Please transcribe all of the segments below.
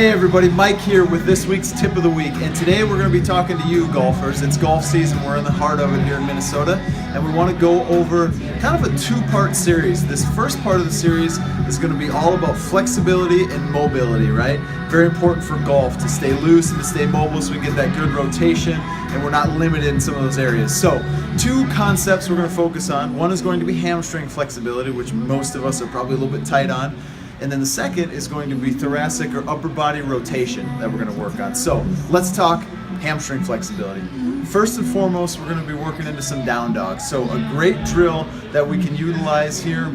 Hey everybody, Mike here with this week's tip of the week, and today we're going to be talking to you golfers. It's golf season, we're in the heart of it here in Minnesota, and we want to go over kind of a two-part series. This first part of the series is going to be all about flexibility and mobility, right? Very important for golf to stay loose and to stay mobile so we get that good rotation and we're not limited in some of those areas. So, two concepts we're going to focus on. One is going to be hamstring flexibility, which most of us are probably a little bit tight on. And then the second is going to be thoracic or upper body rotation that we're going to work on. So let's talk hamstring flexibility. First and foremost, we're going to be working into some down dogs. So a great drill that we can utilize here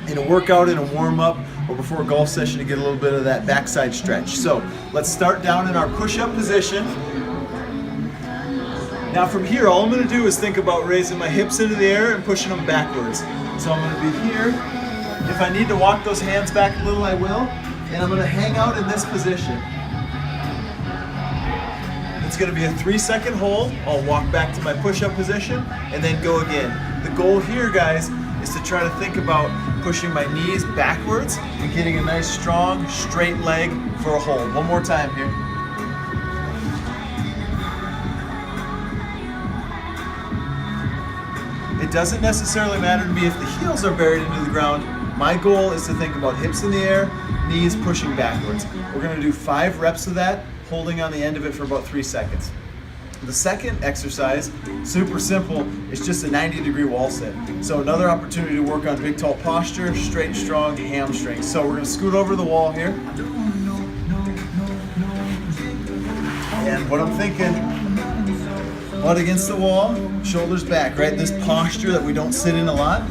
in a workout, in a warm-up, or before a golf session to get a little bit of that backside stretch. So let's start down in our push-up position. Now from here, all I'm going to do is think about raising my hips into the air and pushing them backwards. So I'm going to be here. If I need to walk those hands back a little, I will. And I'm going to hang out in this position. It's going to be a 3-second hold. I'll walk back to my push-up position and then go again. The goal here, guys, is to try to think about pushing my knees backwards and getting a nice, strong, straight leg for a hold. One more time here. It doesn't necessarily matter to me if the heels are buried into the ground. My goal is to think about hips in the air, knees pushing backwards. We're going to do 5 reps of that, holding on the end of it for about 3 seconds. The second exercise, super simple, is just a 90-degree wall sit. So another opportunity to work on big, tall posture, straight, strong hamstrings. So we're going to scoot over the wall here. And what I'm thinking, butt against the wall, shoulders back, right? This posture that we don't sit in a lot.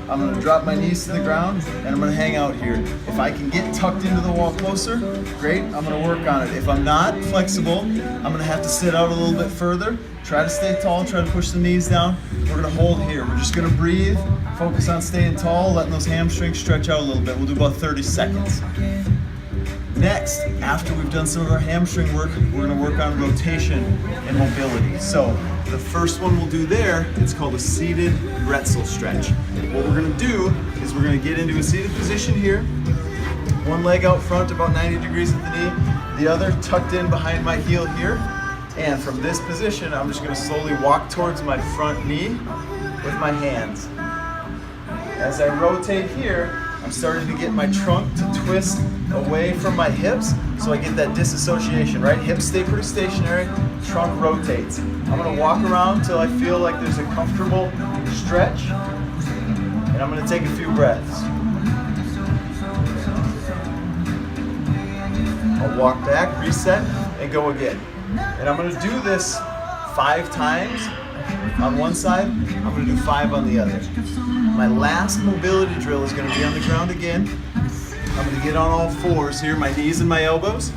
I'm going to drop my knees to the ground and I'm going to hang out here. If I can get tucked into the wall closer, great, I'm going to work on it. If I'm not flexible, I'm going to have to sit out a little bit further, try to stay tall, try to push the knees down. We're going to hold here. We're just going to breathe, focus on staying tall, letting those hamstrings stretch out a little bit. We'll do about 30 seconds. Next, after we've done some of our hamstring work, we're going to work on rotation and mobility. So the first one we'll do there, it's called a seated Retzel stretch. What we're going to do is we're going to get into a seated position here. One leg out front, about 90 degrees at the knee. The other tucked in behind my heel here. And from this position, I'm just going to slowly walk towards my front knee with my hands. As I rotate here, I'm starting to get my trunk to twist away from my hips, so I get that disassociation, right? Hips stay pretty stationary, trunk rotates. I'm going to walk around till I feel like there's a comfortable stretch, and I'm going to take a few breaths. I'll walk back, reset, and go again. And I'm going to do this 5 times on one side, I'm going to do 5 on the other. My last mobility drill is going to be on the ground again. I'm going to get on all 4s here, my knees and my elbows.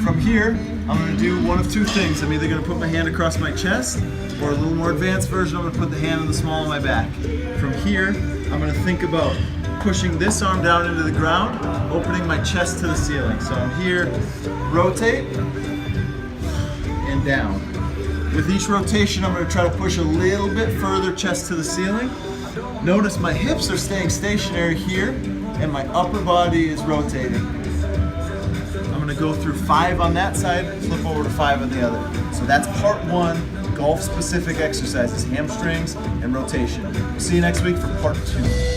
From here, I'm going to do one of 2 things. I'm either going to put my hand across my chest, or a little more advanced version, I'm going to put the hand on the small of my back. From here, I'm going to think about pushing this arm down into the ground, opening my chest to the ceiling. So I'm here, rotate, and down. With each rotation, I'm going to try to push a little bit further chest to the ceiling. Notice my hips are staying stationary here, and my upper body is rotating. I'm going to go through 5 on that side, flip over to 5 on the other. So that's part 1, golf-specific exercises, hamstrings and rotation. We'll see you next week for part 2.